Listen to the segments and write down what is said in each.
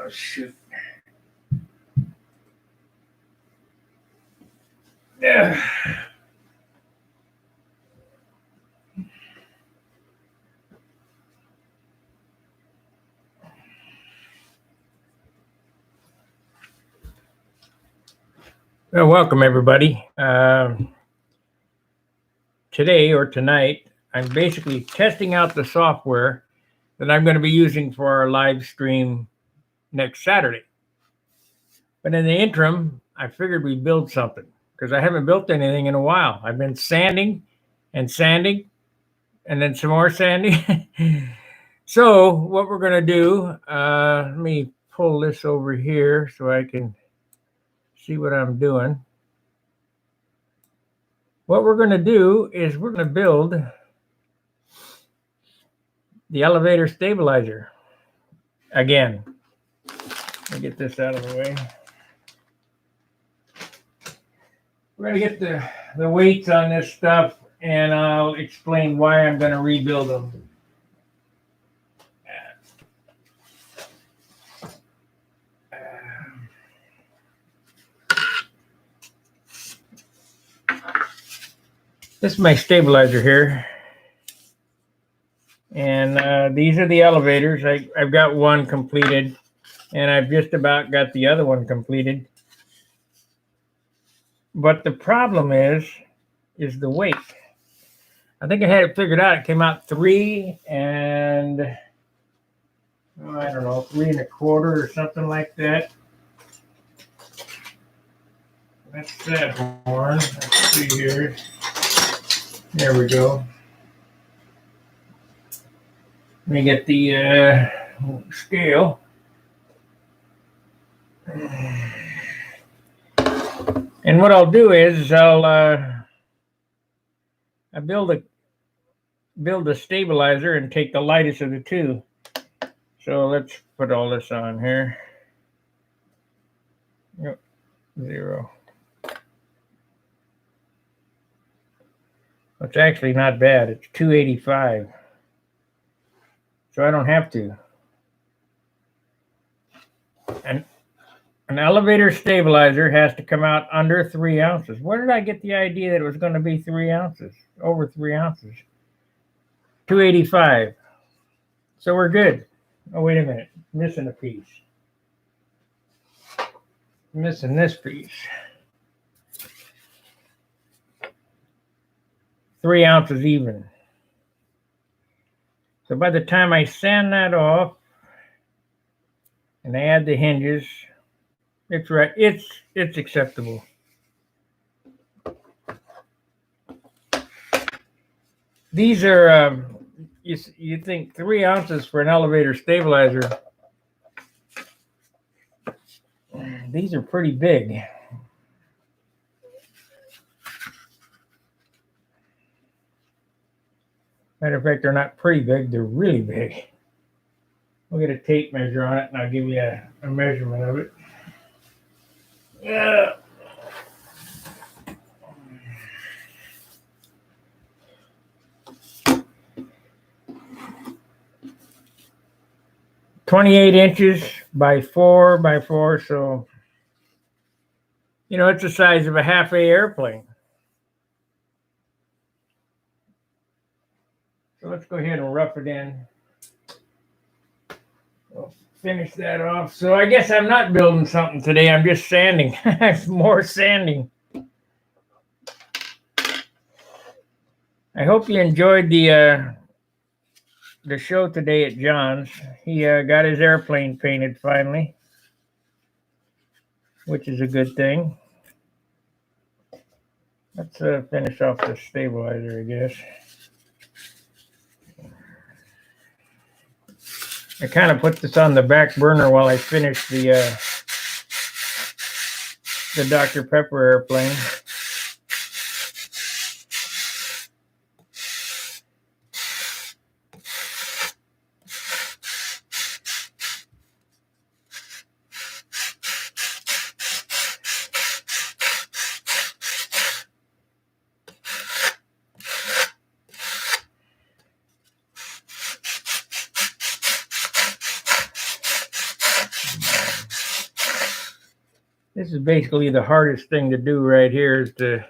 Oh, shoot. Yeah. Well, welcome everybody. Today or tonight, I'm basically testing out the software that I'm going to be using for our live stream next Saturday. But in the interim, I figured we'd build something because I haven't built anything in a while. I've been sanding and sanding and then some more sanding. So what we're going to do, let me pull this over here so I can see what I'm doing. What we're going to do is we're going to build the elevator stabilizer again. Let me get this out of the way. We're going to get the weights on this stuff, and I'll explain why I'm going to rebuild them. This is my stabilizer here. And these are the elevators. I've got one completed, and I've just about got the other one completed. But the problem is the weight. I think I had it figured out. It came out 3 and I don't know, 3 1/4 or something like that. That's that horn. Let's see here. There we go. Let me get the scale. And what I'll do is I'll build a stabilizer and take the lightest of the two. So let's put all this on here. Yep, 0. It's actually not bad. It's 285. So I don't have to. And an elevator stabilizer has to come out under 3 ounces. Where did I get the idea that it was going to be 3 ounces? Over 3 ounces. 285. So we're good. Oh, wait a minute. Missing a piece. Missing this piece. 3 ounces even. So by the time I sand that off and add the hinges, it's right. It's acceptable. These are you think 3 ounces for an elevator stabilizer. These are pretty big. Matter of fact, they're not pretty big, they're really big. We'll get a tape measure on it and I'll give you a measurement of it. Yeah. "28 inches by 4 by 4, so you know it's the size of a half-A airplane. So let's go ahead and rough it in. We'll finish that off. So I guess I'm not building something today. I'm just sanding. More sanding. I hope you enjoyed the show today at John's. He got his airplane painted finally, which is a good thing. Let's finish off the stabilizer, I guess. I kind of put this on the back burner while I finish the Dr. Pepper airplane. This is basically the hardest thing to do right here, is to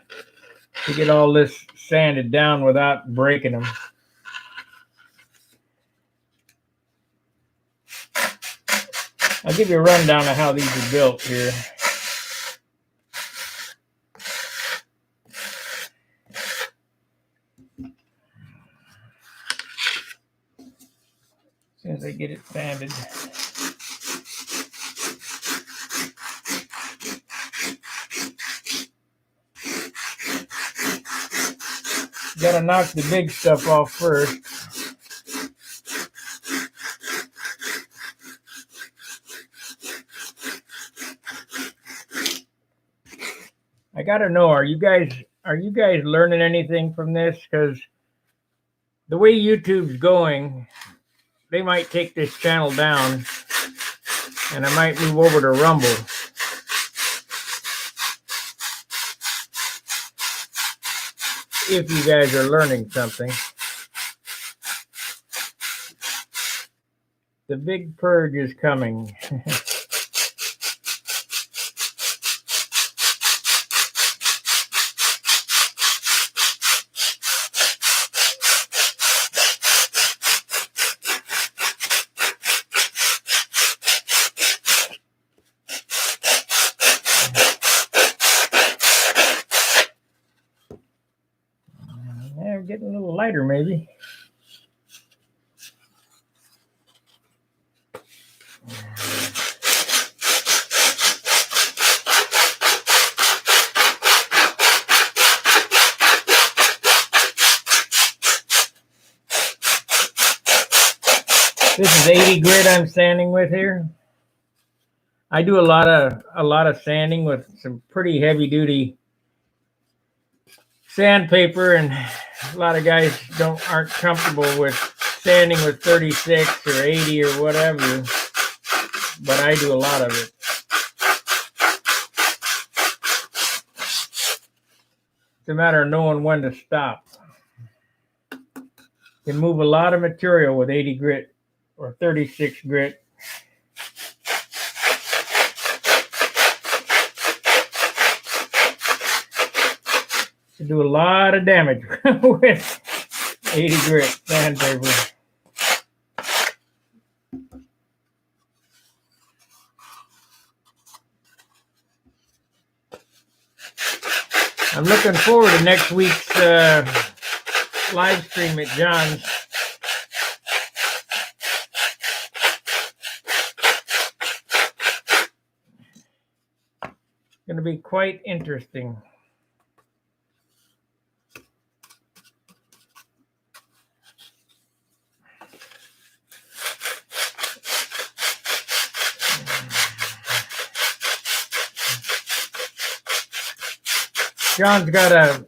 get all this sanded down without breaking them. I'll give you a rundown of how these are built here. As soon as I get it sanded. Gotta knock the big stuff off first. I gotta know, are you guys learning anything from this? Because the way YouTube's going, they might take this channel down, and I might move over to Rumble. If you guys are learning something. The big purge is coming. Yeah, we're getting a little lighter, maybe. This is 80 grit I'm sanding with here. I do a lot of sanding with some pretty heavy duty sandpaper, and a lot of guys aren't comfortable with sanding with 36 or 80 or whatever, but I do a lot of it. It's a matter of knowing when to stop. You can move a lot of material with 80 grit or 36 grit. You do a lot of damage with 80 grit sandpaper. I'm looking forward to next week's live stream at John's. Going to be quite interesting. John's got a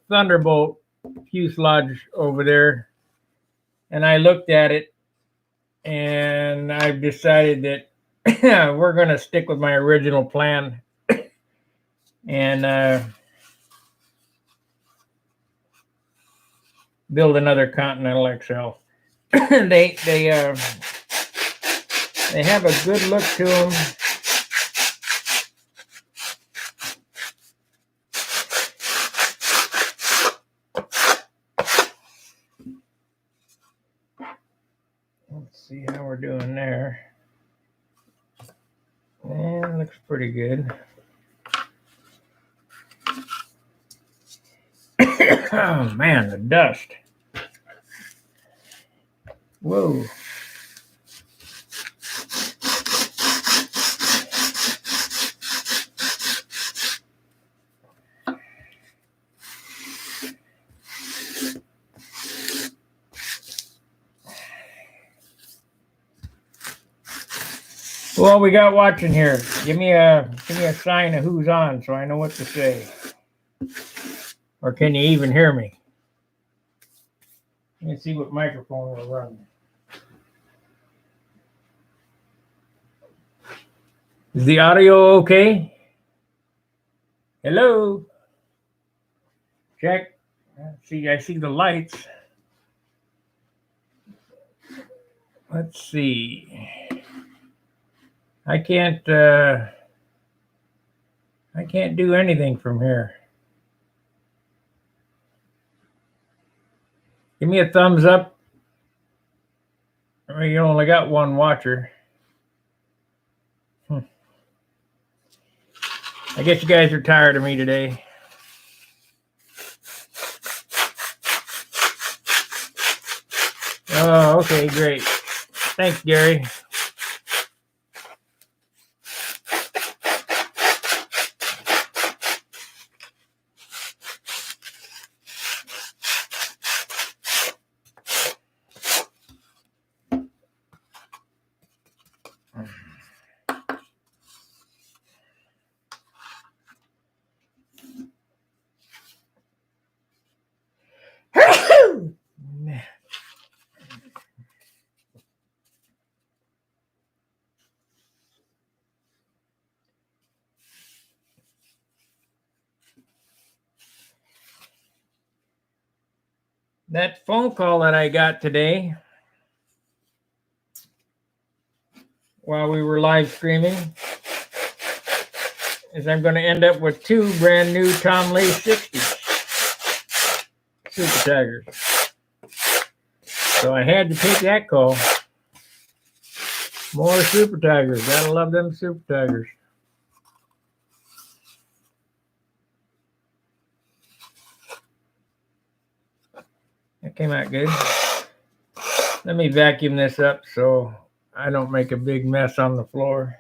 Thunderbolt fuselage over there, and I looked at it, and I've decided that we're going to stick with my original plan and build another Continental XL. They have a good look to them. Let's see how we're doing there. Yeah, looks pretty good. Oh man, the dust. Whoa. Well, we got watching here. Give me a sign of who's on so I know what to say. Or can you even hear me? Let me see what microphone we're running. Is the audio okay? Hello? Check. I see the lights. Let's see. I can't I can't do anything from here. Give me a thumbs up. I mean, you only got one watcher. I guess you guys are tired of me today. Oh, okay, great. Thanks, Gary. That phone call that I got today while we were live streaming is I'm going to end up with 2 brand new Tom Lee 60s Super Tigers. So I had to take that call. More Super Tigers. Gotta love them Super Tigers. That came out good. Let me vacuum this up so I don't make a big mess on the floor.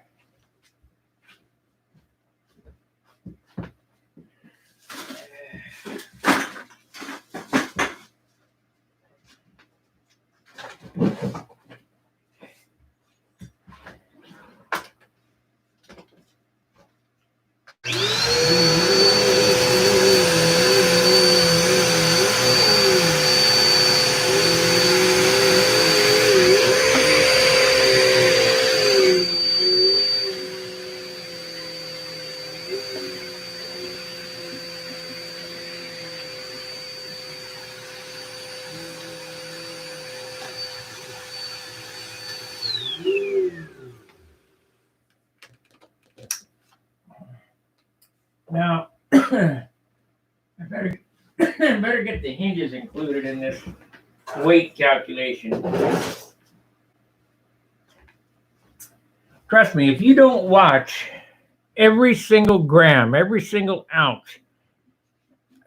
Now, I better get the hinges included in this weight calculation. Trust me, if you don't watch every single gram, every single ounce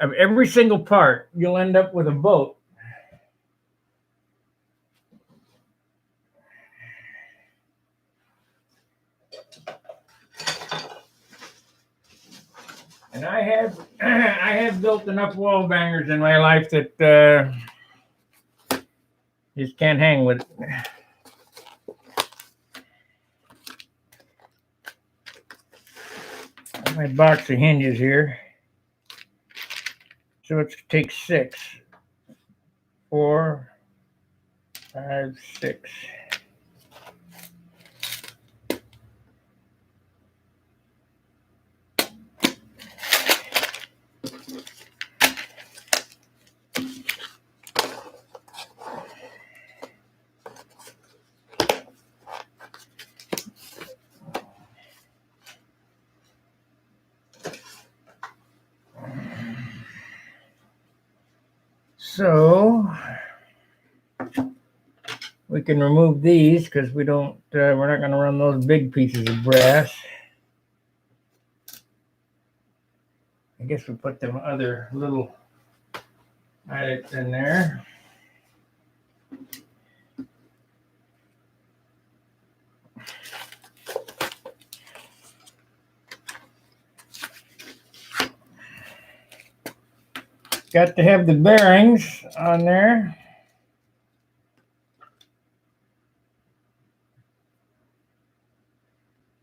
of every single part, you'll end up with a boat. And I have built enough wall bangers in my life that just can't hang with it. My box of hinges here. So it takes 6. 4, 5, 6. So we can remove these because we're not going to run those big pieces of brass. I guess we'll put them other little eyelets in there. Got to have the bearings on there.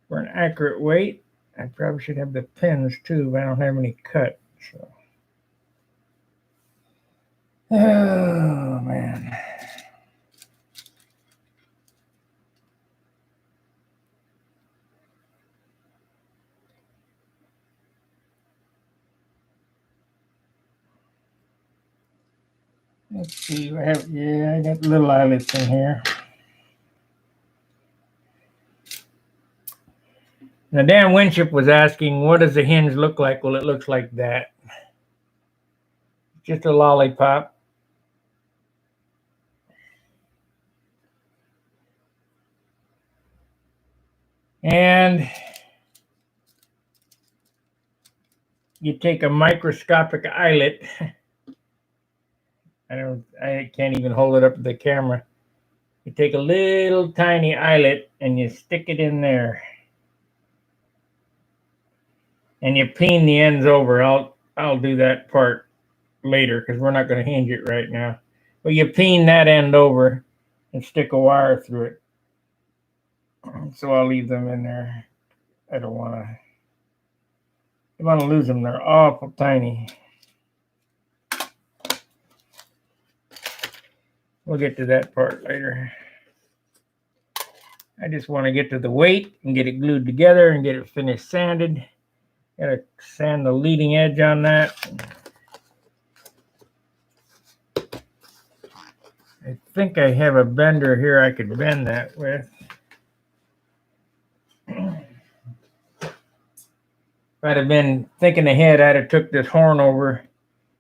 For an accurate weight. I probably should have the pins too, but I don't have any cut. So. Oh man. Let's see. I got little eyelets in here. Now, Dan Winship was asking, what does the hinge look like? Well, it looks like that. Just a lollipop. And you take a microscopic eyelet. I can't even hold it up to the camera. You take a little tiny eyelet and you stick it in there. And you peen the ends over. I'll do that part later because we're not going to hinge it right now. But you peen that end over and stick a wire through it. So I'll leave them in there. I don't want to lose them. They're awful tiny. We'll get to that part later. I just want to get to the weight and get it glued together and get it finished sanded. Gotta sand the leading edge on that. I think I have a bender here I could bend that with. If I'd have been thinking ahead, I'd have took this horn over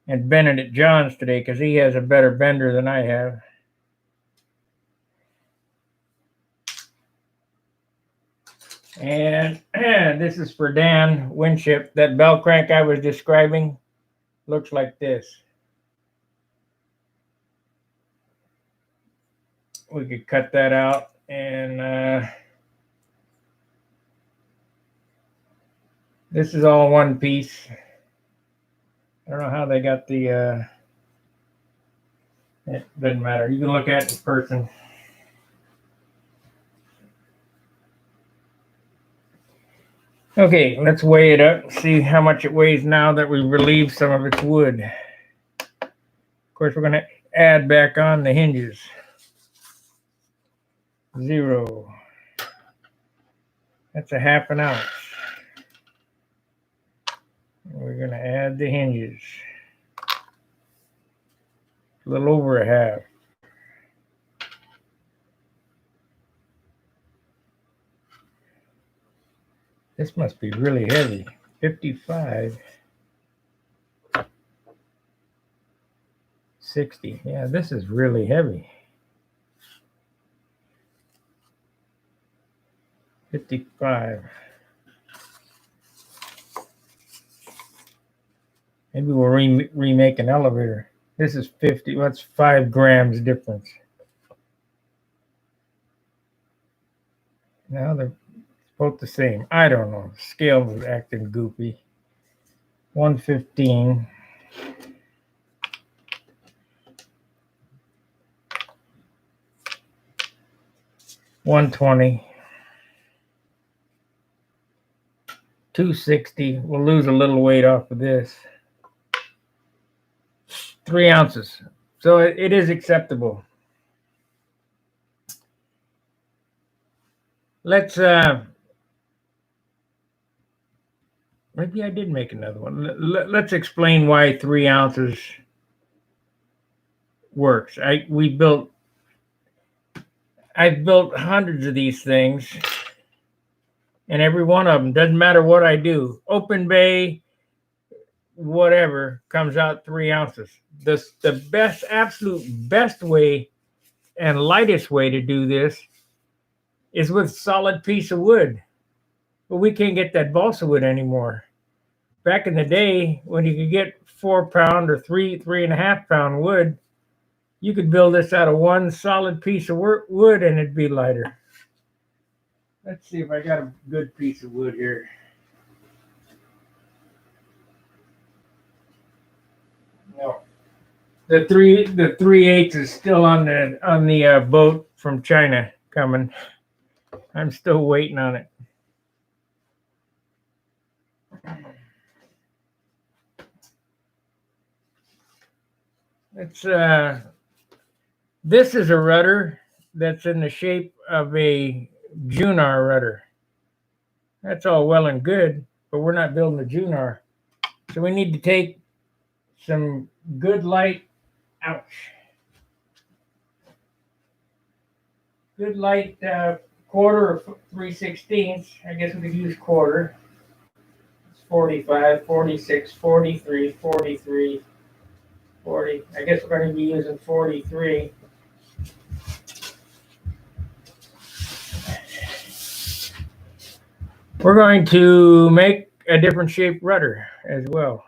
and bent it at John's today because he has a better bender than I have. And this is for Dan Winship. That bell crank I was describing looks like this. We could cut that out and this is all one piece. I don't know how they got the it doesn't matter. You can look at it in person. Okay, let's weigh it up, see how much it weighs now that we've relieved some of its wood. Of course, we're going to add back on the hinges. 0. That's a half an ounce. We're going to add the hinges. A little over a half. This must be really heavy. 55. 60. Yeah, this is really heavy. 55. Maybe we'll remake an elevator. This is 50. That's 5 grams difference. Now they're both the same. I don't know. Scale is acting goofy. 115. 120. 260. We'll lose a little weight off of this. 3 ounces. So it is acceptable. Let's maybe I did make another one. Let's explain why 3 ounces works. I've built hundreds of these things, and every one of them, doesn't matter what I do, open bay, whatever, comes out 3 ounces. The best, absolute best way and lightest way to do this is with solid piece of wood. But we can't get that balsa wood anymore. Back in the day, when you could get 4-pound or 3.5 pound wood, you could build this out of one solid piece of wood and it'd be lighter. Let's see if I got a good piece of wood here. No, the 3/8 is still on the boat from China coming. I'm still waiting on it. It's this is a rudder that's in the shape of a Junar rudder. That's all well and good, but we're not building a Junar. So we need to take some good light, ouch. Good light quarter or 3/16. I guess we could use quarter. It's 45, 46, 43, 43, 40. I guess we're going to be using 43. We're going to make a different shaped rudder as well.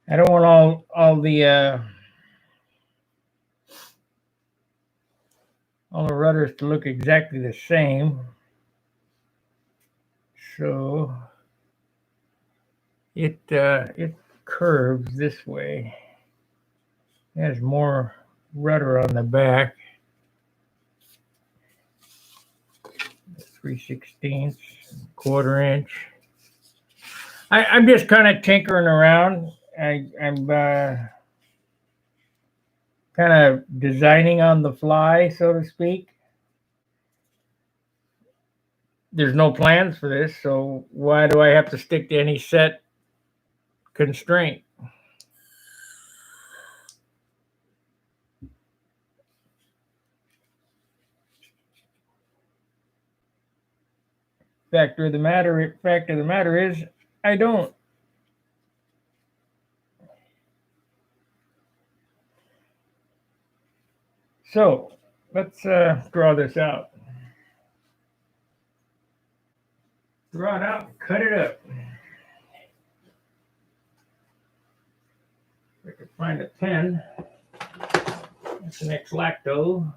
I don't want all the rudders to look exactly the same. So it curves this way. It has more rudder on the back. 3/16, quarter inch. I'm just kind of tinkering around. I'm kind of designing on the fly, so to speak. There's no plans for this, so why do I have to stick to any set constraint? Fact of the matter is, I don't. So let's draw this out. Draw it out and cut it up. If I could find a pen. That's an X-Lacto.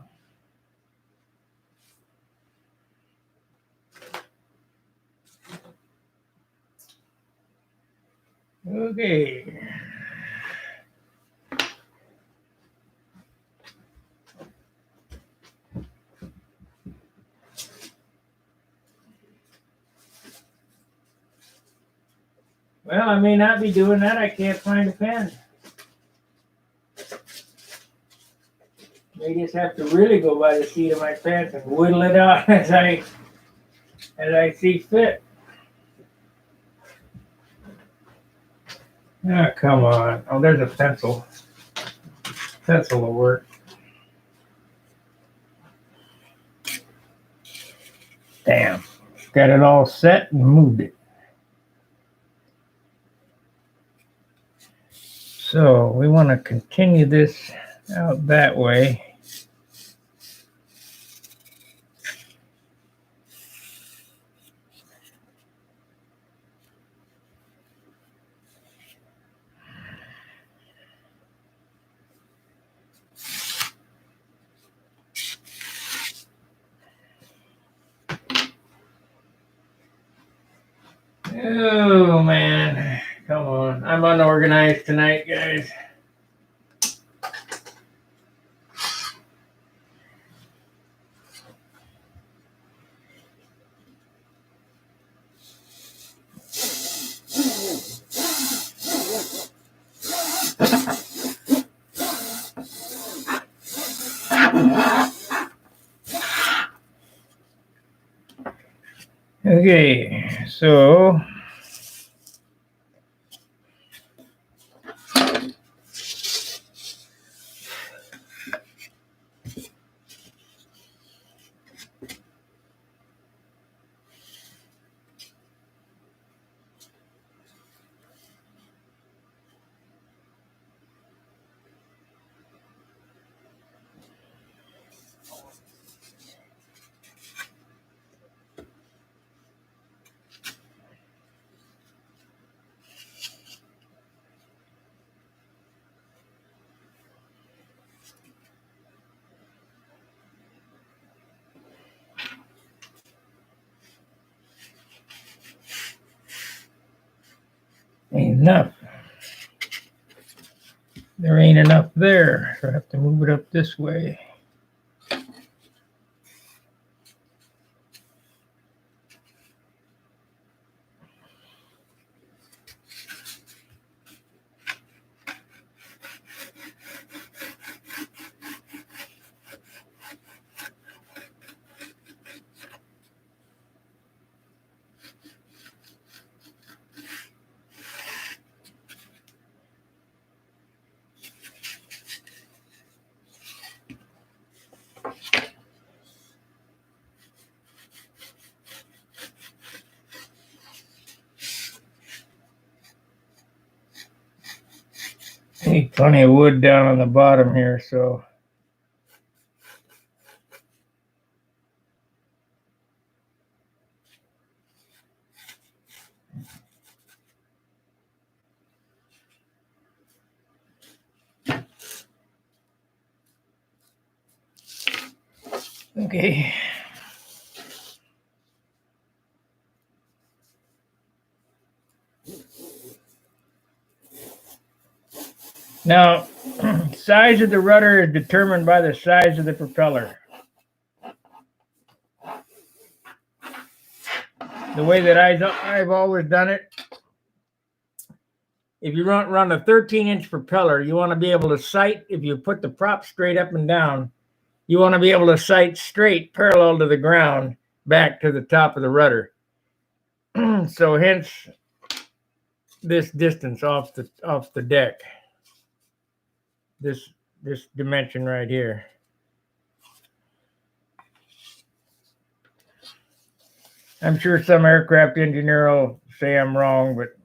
Okay. Well, I may not be doing that. I can't find a pen. May just have to really go by the seat of my pants and whittle it out as I see fit. Ah, come on. Oh, there's a pencil. Pencil will work. Damn. Got it all set and moved it. So we want to continue this out that way. Oh man, come on. I'm unorganized tonight, guys. Okay, so ain't enough. There ain't enough there, so I have to move it up this way. See, plenty of wood down on the bottom here, so. Okay. Now, size of the rudder is determined by the size of the propeller. The way that I've always done it, if you run a 13-inch propeller, you want to be able to sight, if you put the prop straight up and down, you want to be able to sight straight parallel to the ground back to the top of the rudder. So hence this distance off the deck. This dimension right here. I'm sure some aircraft engineer will say I'm wrong, but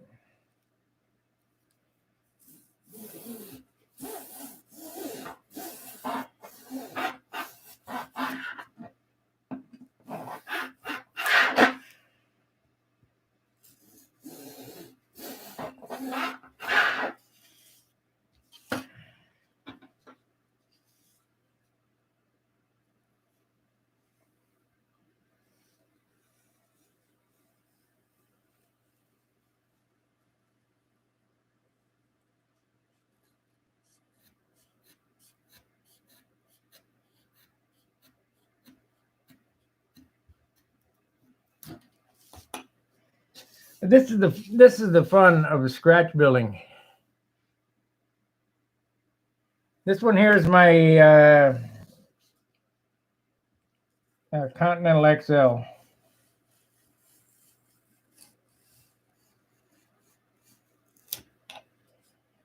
this is the fun of a scratch building. This one here is my Continental XL.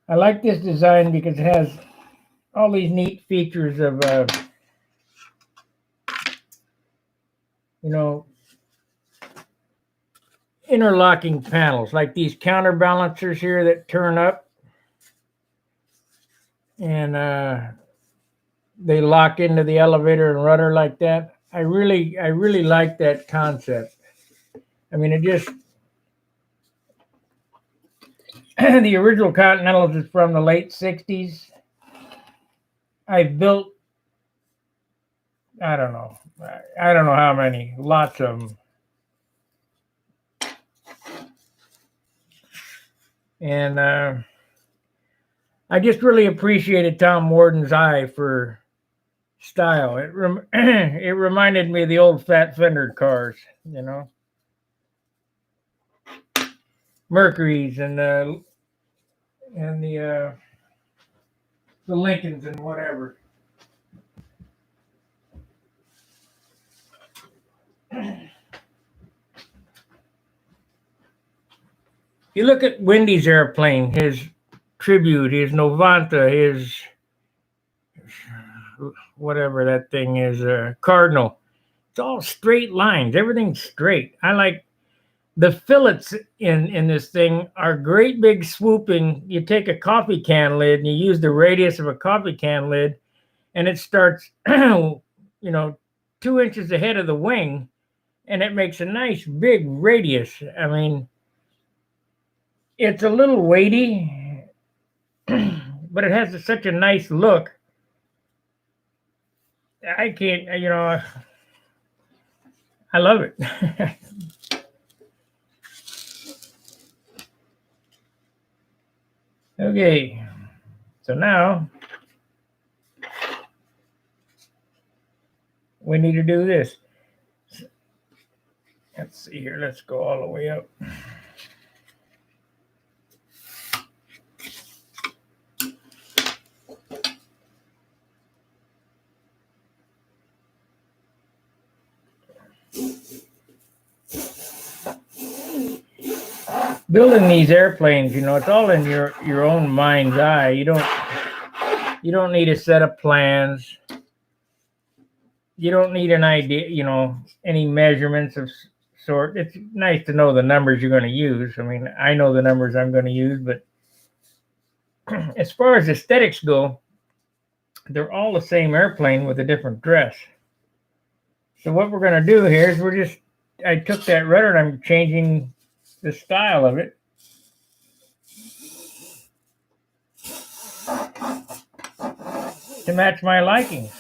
I like this design because it has all these neat features of, interlocking panels, like these counterbalancers here that turn up and they lock into the elevator and rudder like that. I really like that concept. I mean, it just the original Continentals is from the late 60s. I've built, I don't know how many, lots of them. And I just really appreciated Tom Warden's eye for style. It reminded me of the old Fat Fender cars, Mercury's and the Lincolns and whatever. You look at Wendy's airplane, his Tribute, his Novanta, his whatever that thing is, Cardinal. It's all straight lines. Everything's straight. I like the fillets in this thing are great big swooping. You take a coffee can lid and you use the radius of a coffee can lid, and it starts, 2 inches ahead of the wing, and it makes a nice big radius. I mean, it's a little weighty, but it has such a nice look. I can't, I love it. Okay, so now we need to do this. Let's see here. Let's go all the way up. Building these airplanes, it's all in your own mind's eye. You don't need a set of plans. You don't need an idea, any measurements of sort. It's nice to know the numbers you're going to use. I mean, I know the numbers I'm going to use, but as far as aesthetics go, they're all the same airplane with a different dress. So what we're going to do here is I took that rudder and I'm changing the style of it. To match my liking.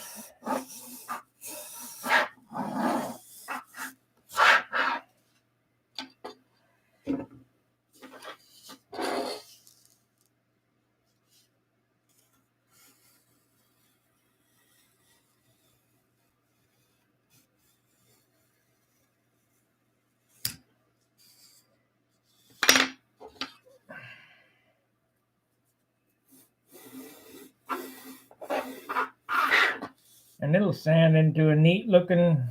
And it'll sand into a neat looking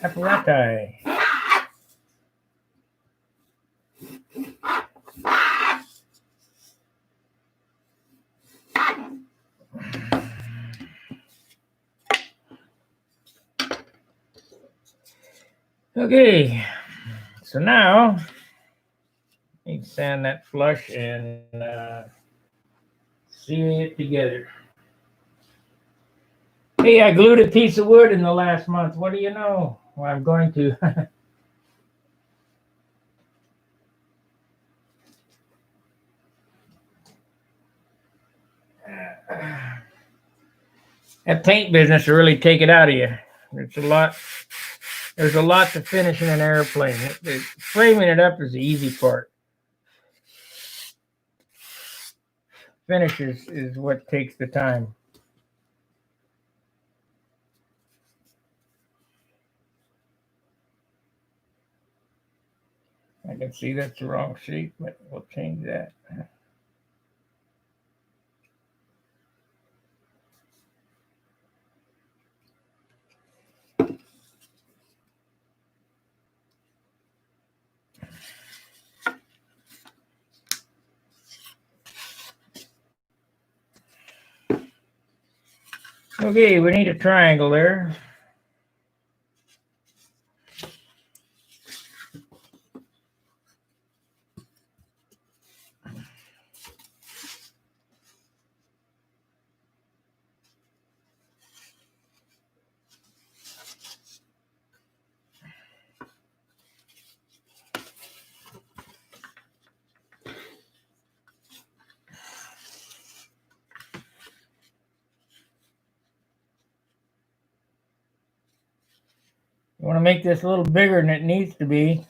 apparatus. Okay, so now you sand that flush and seal it together. Hey, I glued a piece of wood in the last month. What do you know? Well, I'm going to. That paint business will really take it out of you. It's a lot. There's a lot to finish in an airplane. Framing it up is the easy part. Finish is what takes the time. I can see that's the wrong shape, but we'll change that. Okay, we need a triangle there. You want to make this a little bigger than it needs to be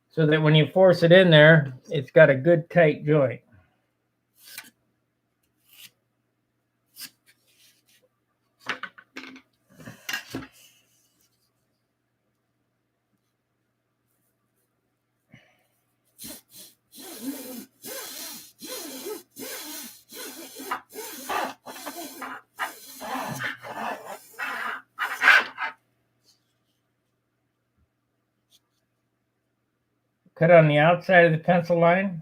so that when you force it in there, it's got a good tight joint. Cut on the outside of the pencil line.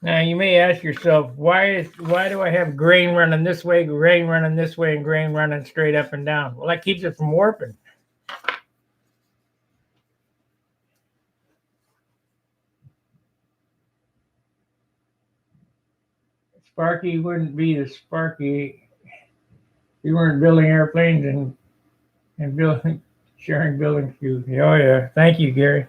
Now you may ask yourself, why do I have grain running this way, grain running this way, and grain running straight up and down? Well, that keeps it from warping. Sparky wouldn't be the Sparky if you weren't building airplanes and sharing building shoes. Oh yeah, thank you, Gary.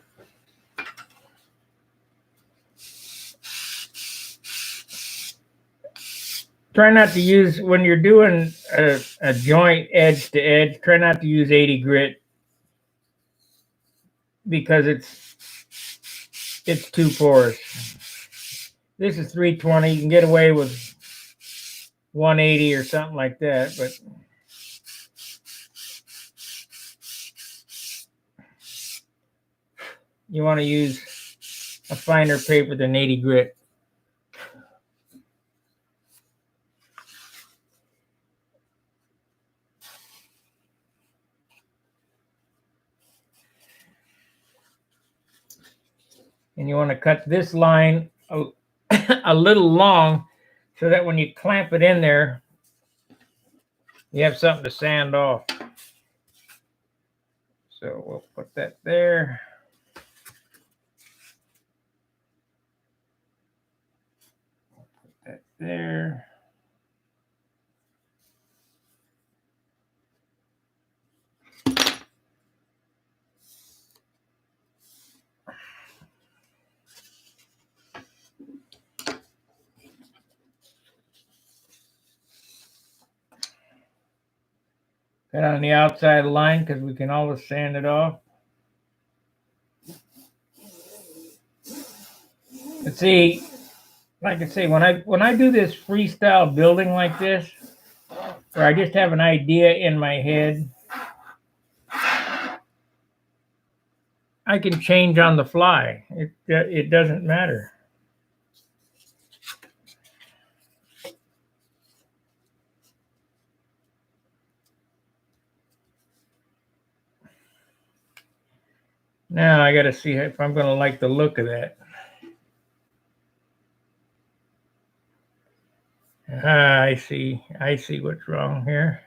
Try not to use, when you're doing a joint edge to edge, try not to use 80 grit because it's too porous. This is 320. You can get away with 180 or something like that, but you want to use a finer paper than 80 grit. And you want to cut this line a little long so that when you clamp it in there, you have something to sand off. So we'll put that there. Put that there. Cut on the outside line because we can always sand it off. But see, like I say, when I do this freestyle building like this, or I just have an idea in my head, I can change on the fly. It doesn't matter. Now I got to see if I'm going to like the look of that. I see what's wrong here.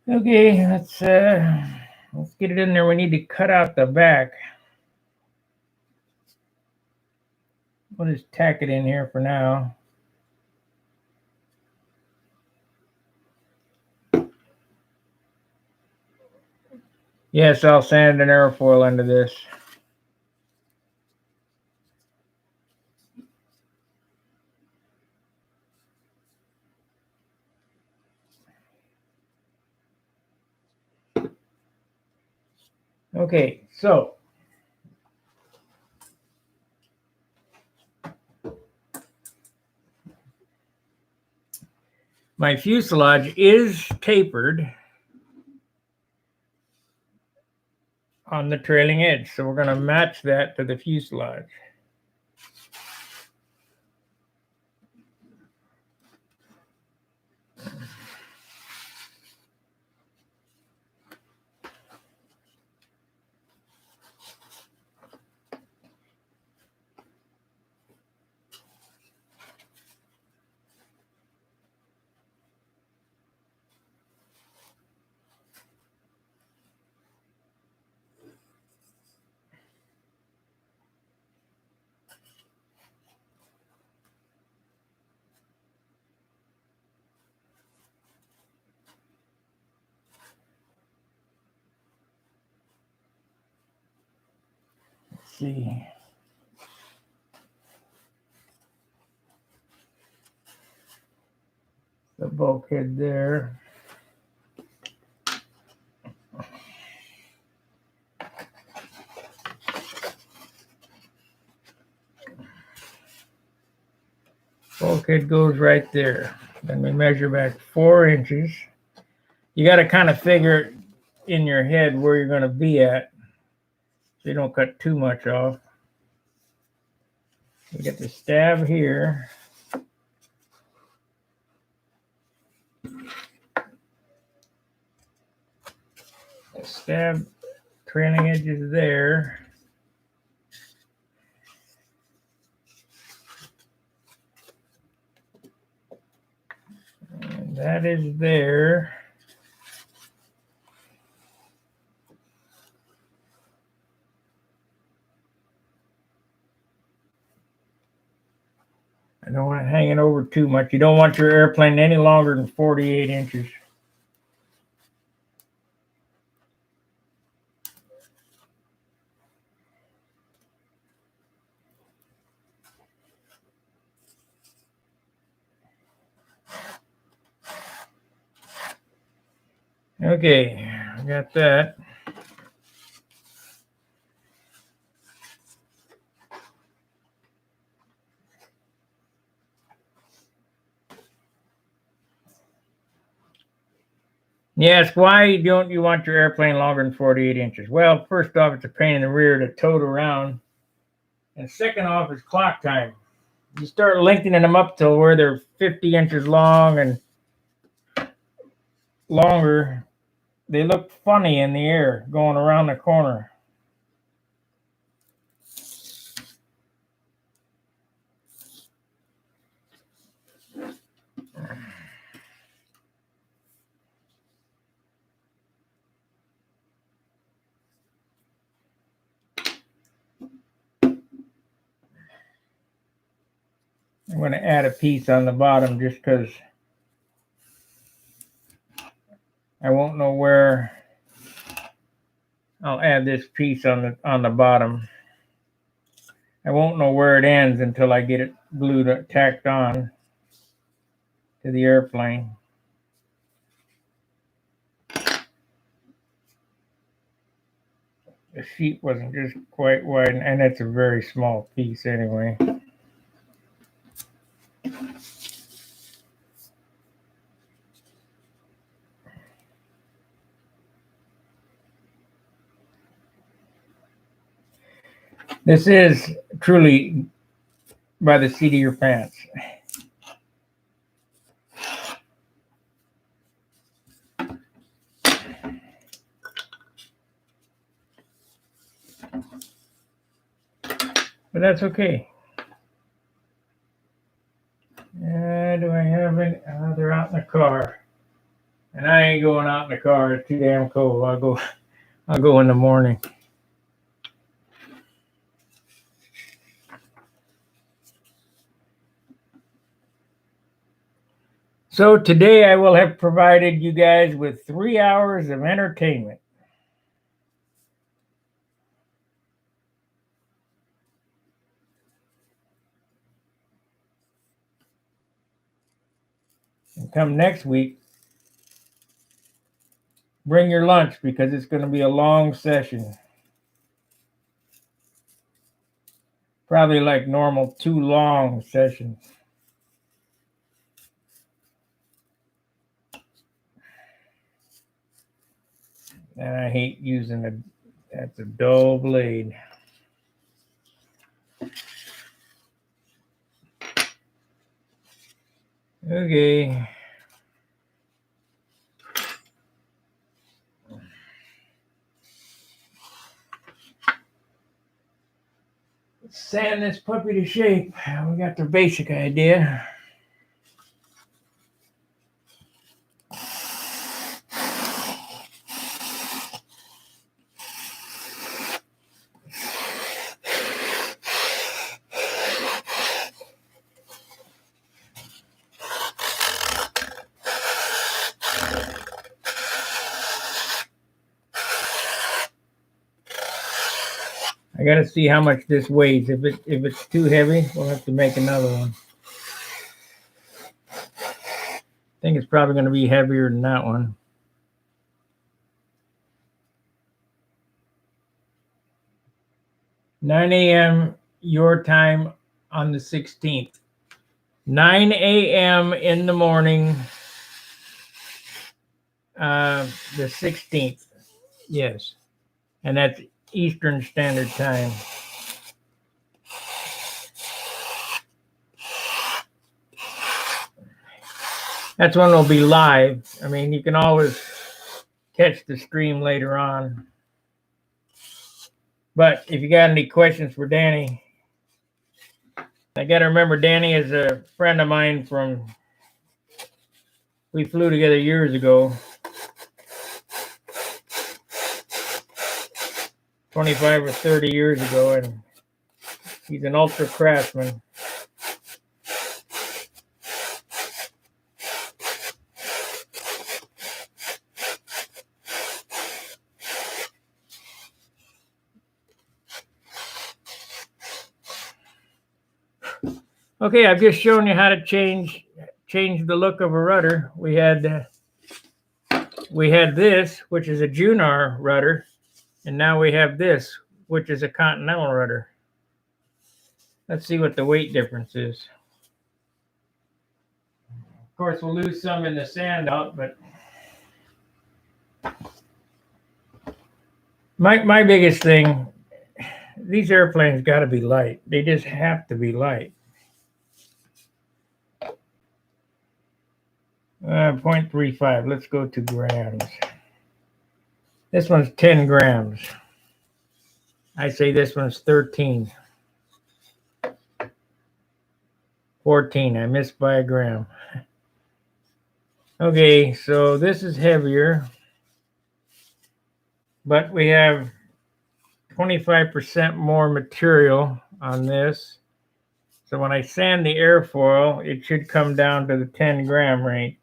Okay, let's get it in there. We need to cut out the back. We'll just tack it in here for now. Yes, I'll sand an airfoil under this. Okay, so my fuselage is tapered on the trailing edge, so we're going to match that to the fuselage. See, the bulkhead there. Bulkhead goes right there. Then we measure back 4 inches. You got to kind of figure in your head where you're going to be at, so you don't cut too much off. We get the stab here. The stab trailing edge is there. And that is there. I don't want it hanging over too much. You don't want your airplane any longer than 48 inches. Okay, I got that. Yes, why don't you want your airplane longer than 48 inches? Well, first off, it's a pain in the rear to tote around. And second off is clock time. You start lengthening them up till where they're 50 inches long and longer, they look funny in the air going around the corner. I'm going to add a piece on the bottom just because I won't know where. I'll add this piece on the bottom. I won't know where it ends until I get it glued, tacked on to the airplane. The sheet wasn't just quite wide, and it's a very small piece anyway. This is truly by the seat of your pants. But that's okay. Do I have any? They're out in the car. And I ain't going out in the car. It's too damn cold. I'll go in the morning. So today I will have provided you guys with 3 hours of entertainment. And come next week, bring your lunch because it's going to be a long session. Probably like normal 2 long sessions. And I hate using that's a dull blade. Okay. Let's sand this puppy to shape. We got the basic idea. I got to see how much this weighs. If it's too heavy, we'll have to make another one. I think it's probably going to be heavier than that one. $9 a.m. your time on the 16th. 9 a.m. in the morning, the 16th. Yes. And that's Eastern Standard Time. That's when it'll be live. I mean, you can always catch the stream later on. But if you got any questions for Danny, I got to remember Danny is a friend of mine we flew together years ago. 25 or 30 years ago, and he's an ultra craftsman. Okay, I've just shown you how to change the look of a rudder. We had this, which is a Junar rudder, and now we have this, which is a Continental rudder. Let's see what the weight difference is. Of course, we'll lose some in the sand out, but my biggest thing, these airplanes got to be light. They just have to be light. 0.35. Let's go to grams. This one's 10 grams. I say this one's 13. 14. I missed by a gram. Okay, so this is heavier, but we have 25% more material on this. So when I sand the airfoil, it should come down to the 10 gram range.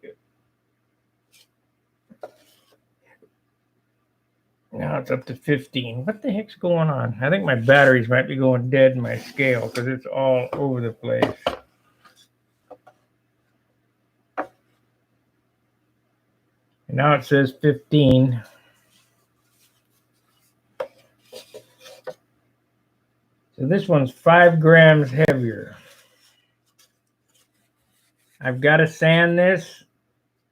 Now it's up to 15. What the heck's going on? I think my batteries might be going dead in my scale because it's all over the place. And now it says 15. So this one's 5 grams heavier. I've got to sand this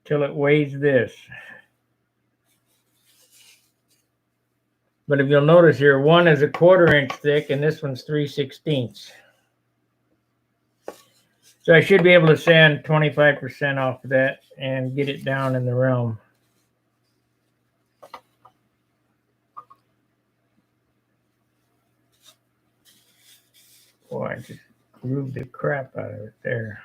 till it weighs this. But if you'll notice here, one is a 1/4 inch thick and this one's 3/16. So I should be able to sand 25% off of that and get it down in the realm. Boy, I just grooved the crap out of it there.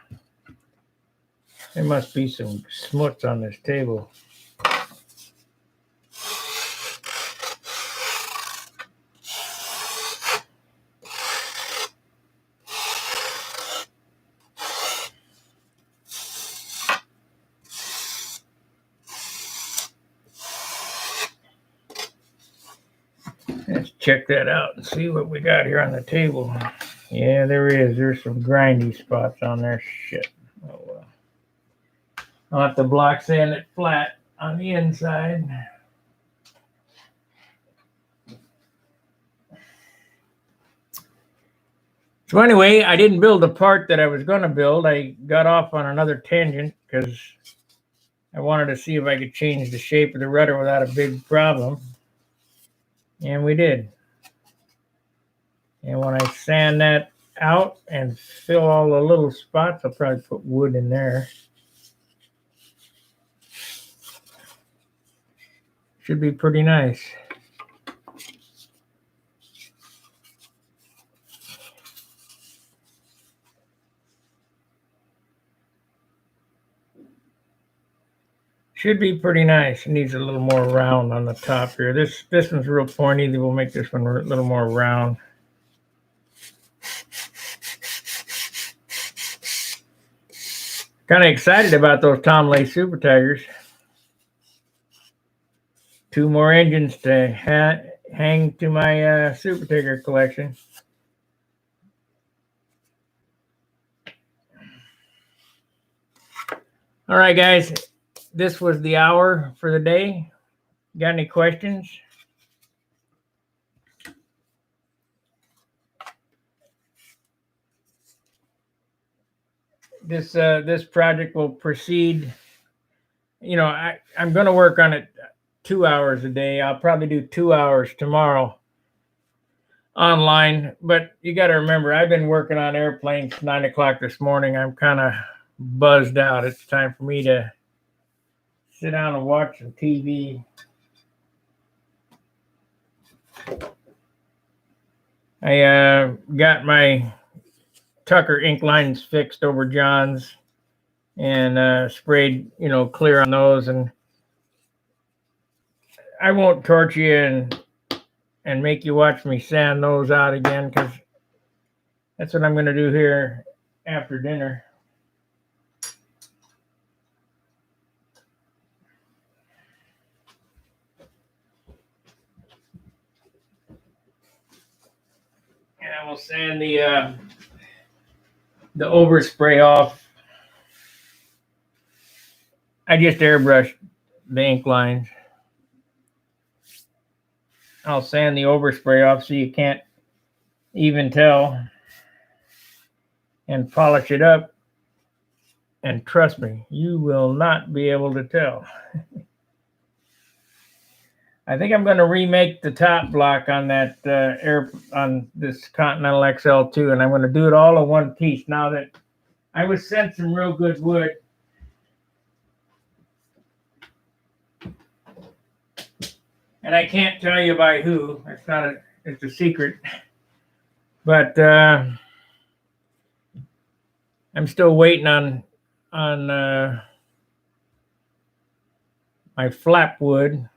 There must be some smuts on this table. Let's check that out and see what we got here on the table. Yeah, there is. There's some grindy spots on there. Shit. Oh well. I'll have to block sand it flat on the inside. So anyway, I didn't build the part that I was going to build. I got off on another tangent because I wanted to see if I could change the shape of the rudder without a big problem. And we did. And when I sand that out and fill all the little spots, I'll probably put wood in there. Should be pretty nice. Should be pretty nice. It needs a little more round on the top here. This one's real pointy. We'll make this one a little more round. Kind of excited about those Tom Lay Super Tigers. 2 more engines to hang to my Super Tiger collection. All right, guys. This was the hour for the day. Got any questions? This project will proceed. You know, I'm going to work on it 2 hours a day. I'll probably do 2 hours tomorrow online. But you got to remember, I've been working on airplanes 9 o'clock this morning. I'm kind of buzzed out. It's time for me to sit down and watch some TV. I got my Tucker ink lines fixed over John's and sprayed, clear on those. And I won't torture you and make you watch me sand those out again, because that's what I'm going to do here after dinner. And I will sand the overspray off. I just airbrushed the ink lines. I'll sand the overspray off so you can't even tell, and polish it up. And trust me, you will not be able to tell. I think I'm going to remake the top block on that on this Continental XL2, and I'm going to do it all in one piece. Now that I was sent some real good wood, And I can't tell you by who. It's a secret. But I'm still waiting on my flap wood.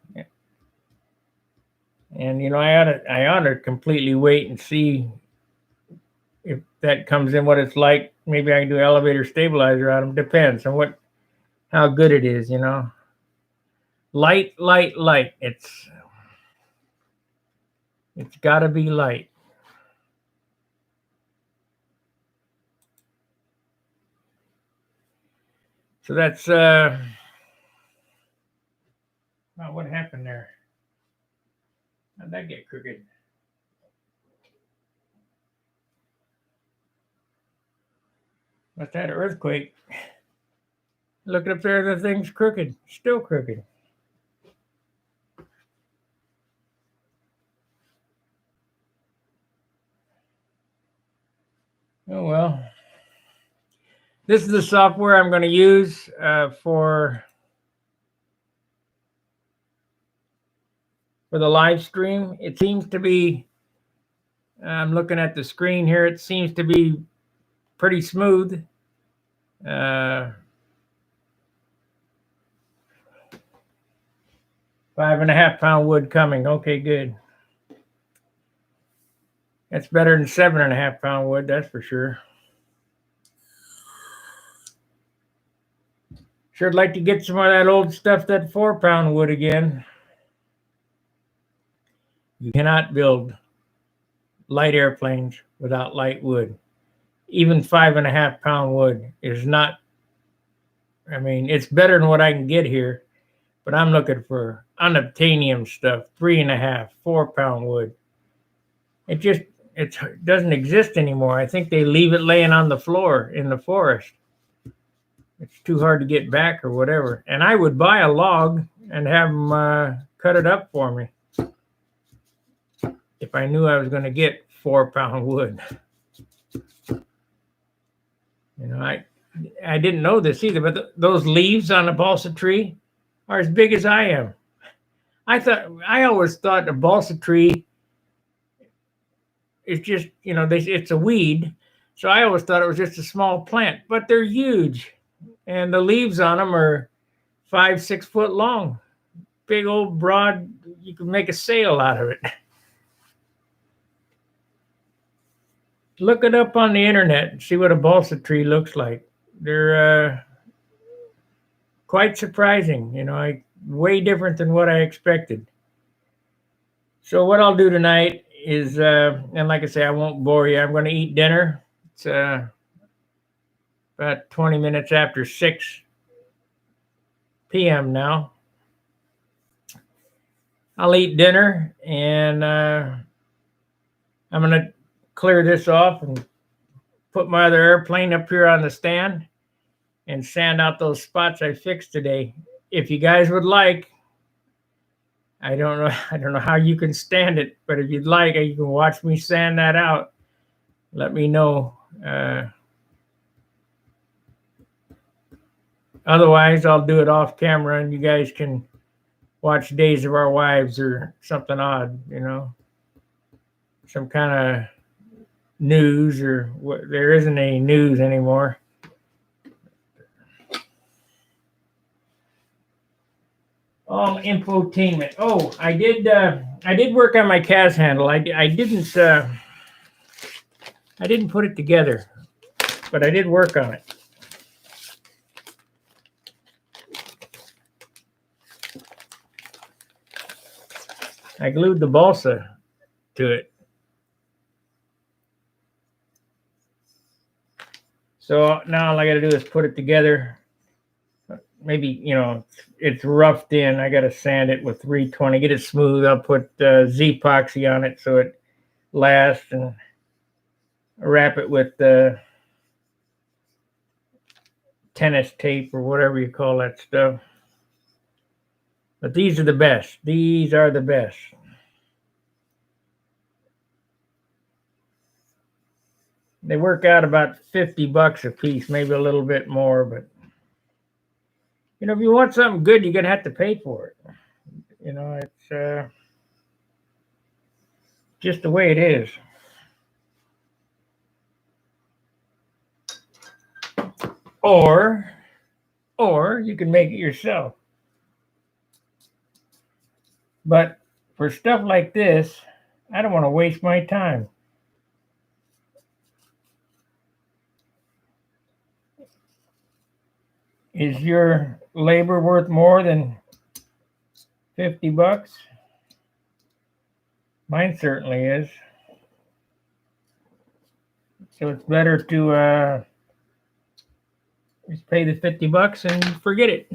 And I ought to completely wait and see if that comes in what it's like. Maybe I can do elevator stabilizer on them. Depends on how good it is. Light, light, light. It's got to be light. So that's what happened there? How'd that get crooked? Must have had an earthquake. Look up there, the thing's crooked. Still crooked. Oh well. This is the software I'm going to use for the live stream. It seems to be, I'm looking at the screen here, it seems to be pretty smooth. 5.5 pound wood coming. Okay, good. That's better than 7.5 pound wood, that's for sure. Sure, I'd like to get some of that old stuff, that 4 pound wood again. You cannot build light airplanes without light wood. Even 5.5 pound wood is not, it's better than what I can get here, but I'm looking for unobtainium stuff, 3.5, 4 pound wood. It doesn't exist anymore. I think they leave it laying on the floor in the forest. It's too hard to get back or whatever. And I would buy a log and have them cut it up for me if I knew I was going to get 4 pound wood. I didn't know this either, but those leaves on a balsa tree are as big as I am. I always thought a balsa tree is just, it's a weed. So I always thought it was just a small plant, but they're huge. And the leaves on them are 5-6 foot long. Big old broad, you can make a sail out of it. Look it up on the internet and see what a balsa tree looks like. They're quite surprising, way different than what I expected. So what I'll do tonight is, and like I say, I won't bore you. I'm going to eat dinner. It's about 20 minutes after 6 p.m. now. I'll eat dinner, and I'm going to clear this off and put my other airplane up here on the stand and sand out those spots I fixed today. If you guys would like, I don't know how you can stand it, but if you'd like, you can watch me sand that out. Let me know. Otherwise, I'll do it off camera, and you guys can watch Days of Our Wives or something odd, some kind of news, or what. There isn't any news anymore. All infotainment. Oh, I did work on my CAS handle. I didn't put it together, but I did work on it. I glued the balsa to it. So now all I got to do is put it together. Maybe, it's roughed in. I got to sand it with 320, get it smooth. I'll put Z-epoxy on it so it lasts, and wrap it with tennis tape or whatever you call that stuff. But these are the best. These are the best. They work out about $50 a piece, maybe a little bit more, but if you want something good, you're gonna have to pay for it. It's It's just the way it is. Or you can make it yourself. But for stuff like this, I don't want to waste my time. Is your labor worth more than $50? Mine certainly is. So it's better to just pay the $50 and forget it.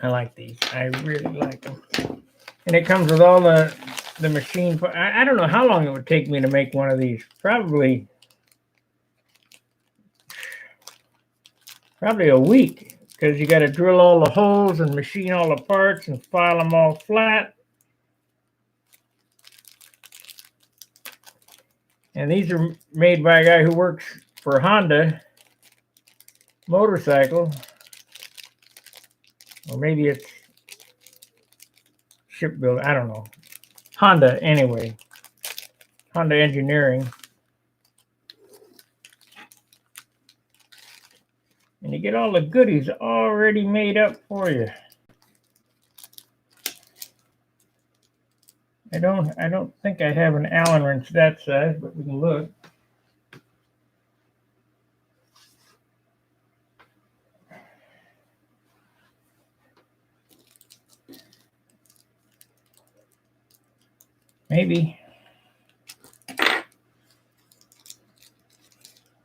I like these. I really like them. And it comes with all the machine. I don't know how long it would take me to make one of these. Probably a week, because you got to drill all the holes and machine all the parts and file them all flat. And these are made by a guy who works for Honda motorcycle, or maybe it's shipbuilding. I don't know. Honda anyway. Honda Engineering. And you get all the goodies already made up for you. I don't think I have an Allen wrench that size, but we can look. Maybe.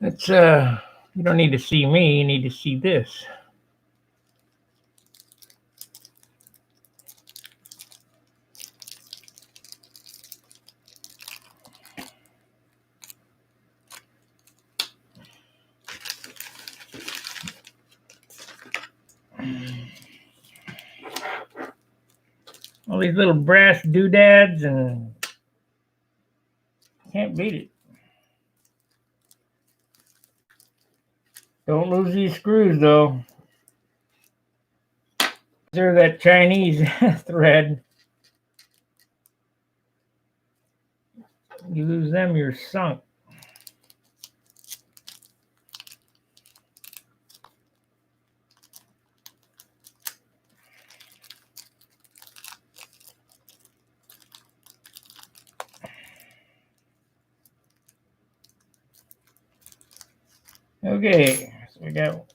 It's you don't need to see me, you need to see this. All these little brass doodads, and can't beat it. Don't lose these screws though. They're that Chinese thread. You lose them, you're sunk. Okay, so we got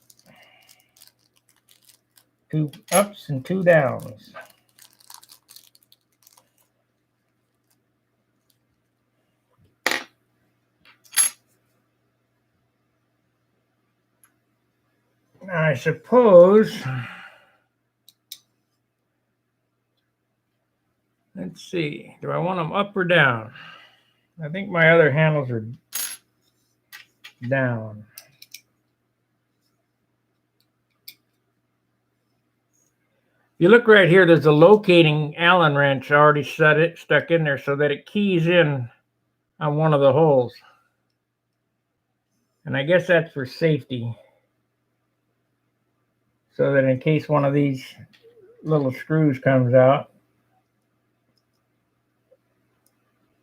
2 ups and 2 downs. Now I suppose, let's see, do I want them up or down? I think my other handles are down. If you look right here, there's a locating Allen wrench already stuck in there so that it keys in on one of the holes. And I guess that's for safety. So that in case one of these little screws comes out,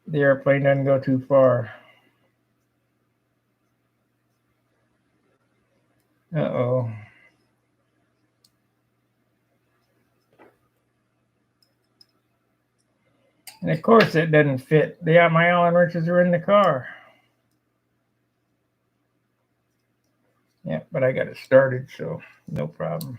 the airplane doesn't go too far. Uh-oh. And of course it doesn't fit. My Allen wrenches are in the car. Yeah, but I got it started, so no problem.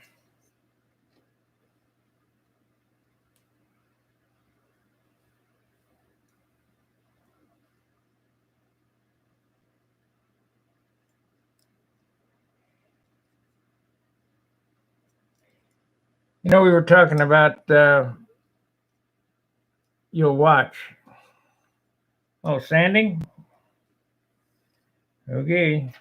You know, we were talking about your watch. Oh, sanding? Okay.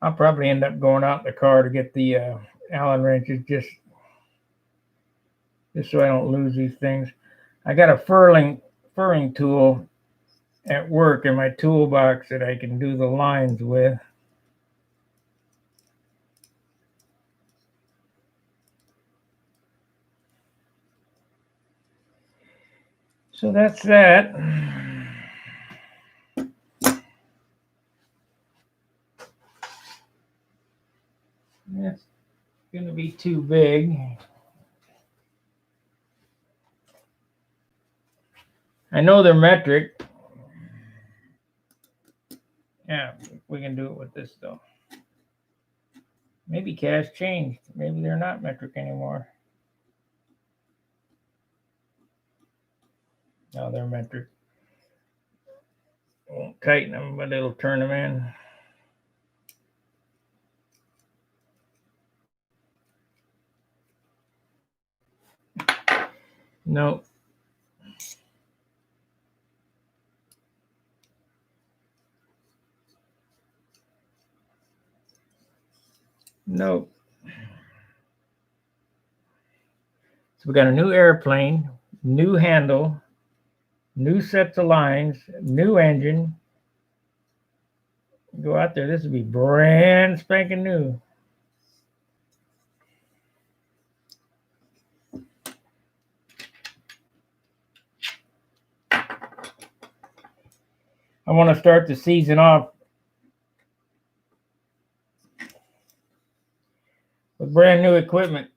I'll probably end up going out in the car to get the Allen wrenches just so I don't lose these things. I got a furring tool at work in my toolbox that I can do the lines with. So that's that. That's going to be too big. I know they're metric. Yeah, we can do it with this though. Maybe cash changed. Maybe they're not metric anymore. No, they're metric. Won't tighten them, but it'll turn them in. Nope. Nope. So we got a new airplane, new handle, new sets of lines, new engine. Go out there, this will be brand spanking new. I want to start the season off with brand new equipment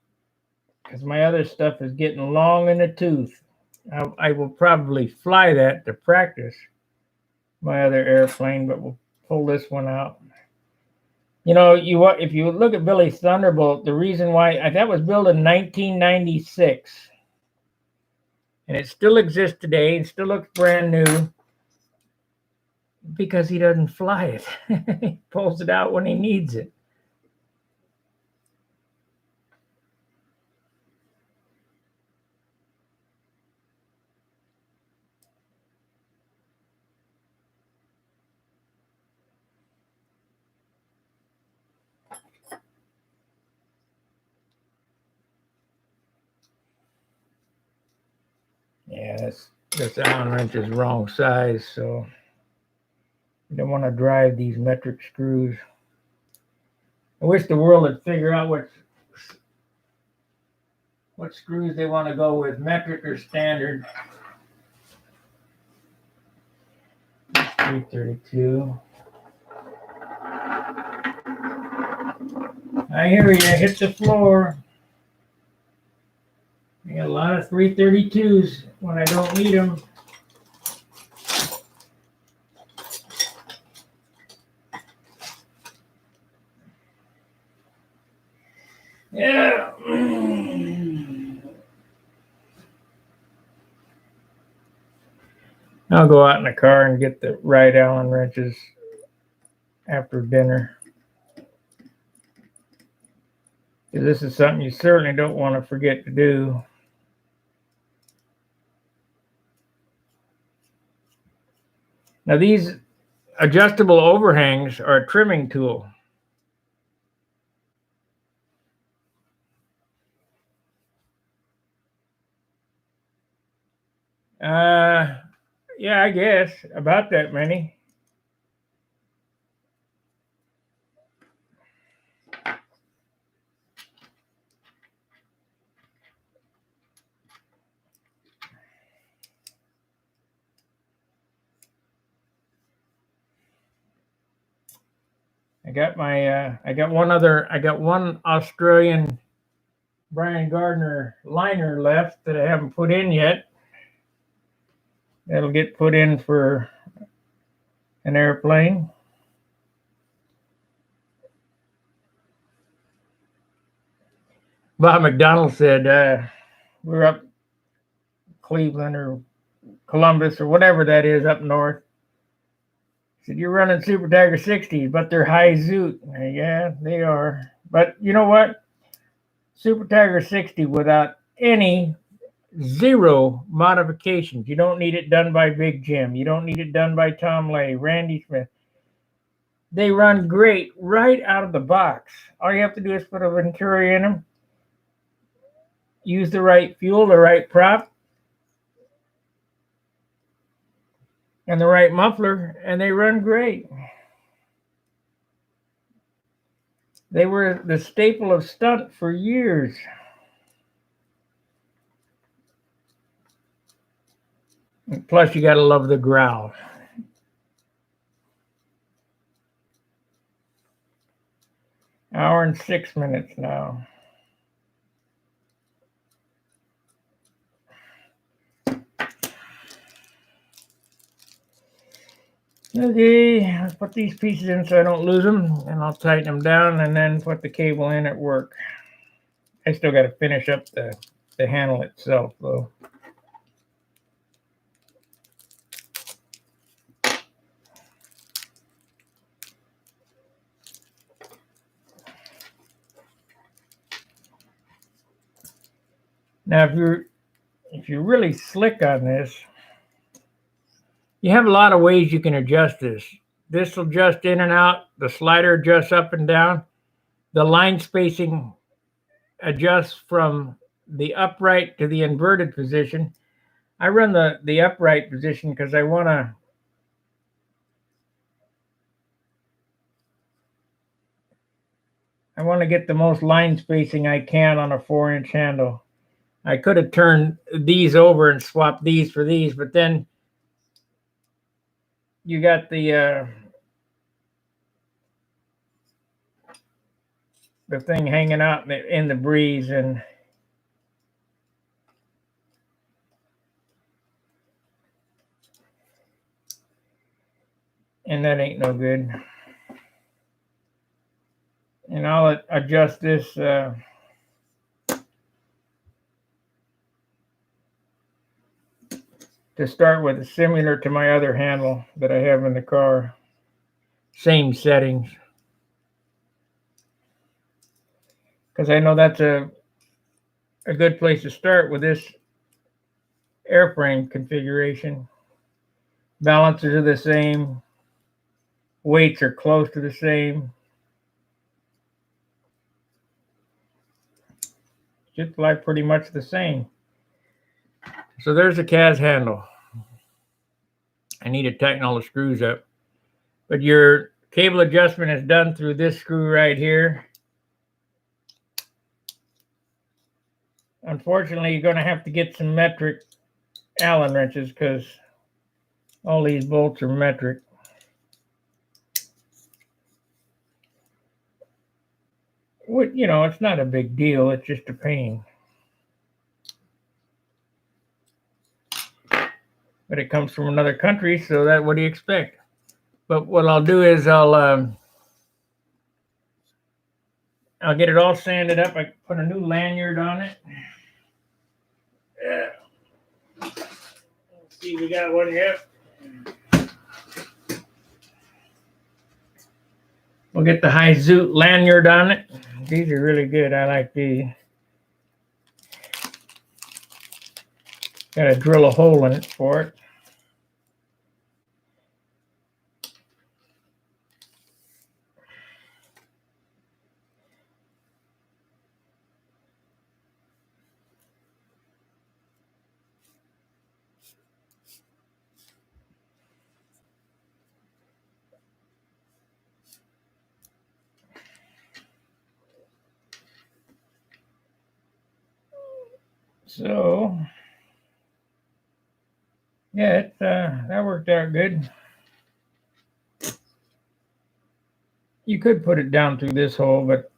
because my other stuff is getting long in the tooth. I will probably fly that to practice my other airplane, but we'll pull this one out. You know, if you look at Billy's Thunderbolt, the reason why that was built in 1996, and it still exists today and still looks brand new because he doesn't fly it. He pulls it out when he needs it. Yeah, this Allen wrench is wrong size, so you don't want to drive these metric screws. I wish the world would figure out what screws they want to go with, metric or standard. 332. I hear you, hit the floor. I got a lot of 332s when I don't need them. Yeah. I'll go out in the car and get the right Allen wrenches after dinner. This is something you certainly don't want to forget to do. Now these adjustable overhangs are a trimming tool. Yeah, I guess about that many. I got one Australian Brian Gardner liner left that I haven't put in yet. That'll get put in for an airplane. Bob McDonald said we're up Cleveland or Columbus or whatever that is up north. He said, you're running Super Tiger 60s, but they're high zoot. Yeah, they are. But you know what? Super Tiger 60 without zero modifications. You don't need it done by Big Jim. You don't need it done by Tom Lay, Randy Smith. They run great right out of the box. All you have to do is put a Venturi in them, use the right fuel, the right prop, and the right muffler, and they run great. They were the staple of Stunt for years. Plus, you got to love the growl. Hour and 6 minutes now. Okay, let's put these pieces in so I don't lose them, and I'll tighten them down and then put the cable in at work. I still got to finish up the handle itself, though. Now, if you're really slick on this, you have a lot of ways you can adjust this. This will adjust in and out. The slider adjusts up and down. The line spacing adjusts from the upright to the inverted position. I run the upright position because I want to get the most line spacing I can on a 4-inch handle. I could have turned these over and swapped these for these, but then you got the thing hanging out in the breeze, and that ain't no good. And I'll adjust this to start with, similar to my other handle that I have in the car. Same settings. Because I know that's a good place to start with this airframe configuration. Balances are the same. Weights are close to the same. Just like pretty much the same. So there's the CAS handle. I need to tighten all the screws up. But your cable adjustment is done through this screw right here. Unfortunately, you're going to have to get some metric Allen wrenches because all these bolts are metric. You know, it's not a big deal. It's just a pain. But it comes from another country, so what do you expect? But what I'll do is I'll get it all sanded up. I put a new lanyard on it. Let's see, we got one here. We'll get the high zoot lanyard on it. These are really good. I like these. Got to drill a hole in it for it. So, yeah, that worked out good. You could put it down through this hole, but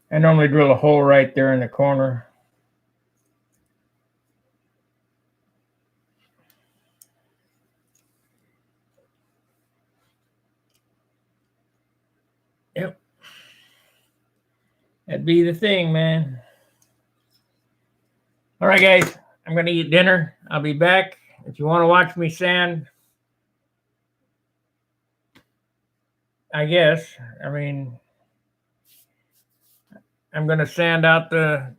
I normally drill a hole right there in the corner. Yep. That'd be the thing, man. All right, guys. I'm going to eat dinner. I'll be back. If you want to watch me sand, I guess. I mean, I'm going to sand out the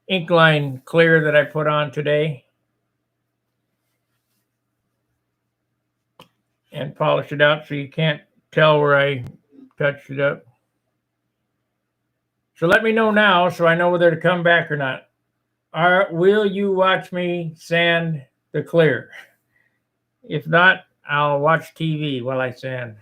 ink line clear that I put on today. and polish it out so you can't tell where I touched it up. So let me know now so I know whether to come back or not. Will you watch me sand the clear? If not, I'll watch TV while I sand.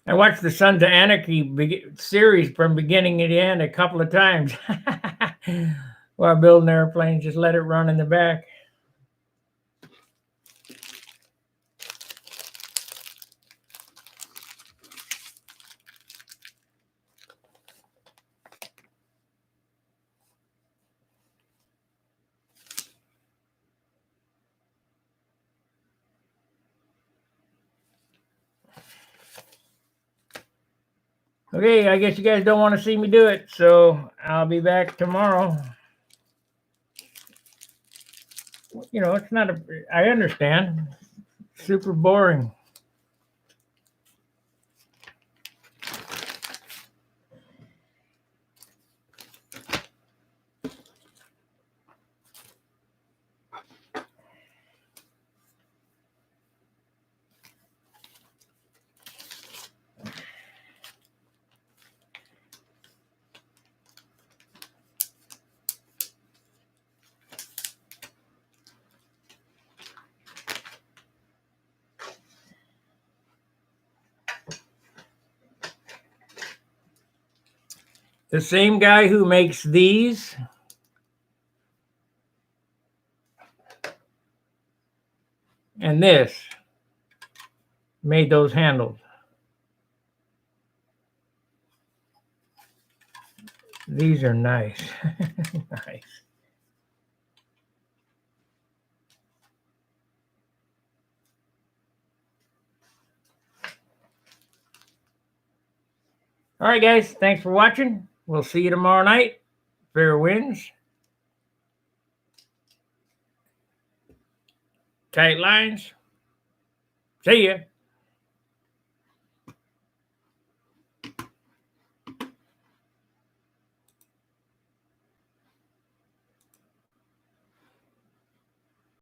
I watched the Sons of Anarchy series from beginning to the end a couple of times while building airplanes. Just let it run in the back. Okay, I guess you guys don't want to see me do it, so I'll be back tomorrow. You know, it's not I understand. Super boring. The same guy who makes these and this made those handles. These are nice. Nice. All right, guys. Thanks for watching. We'll see you tomorrow night. Fair winds. Tight lines. See ya.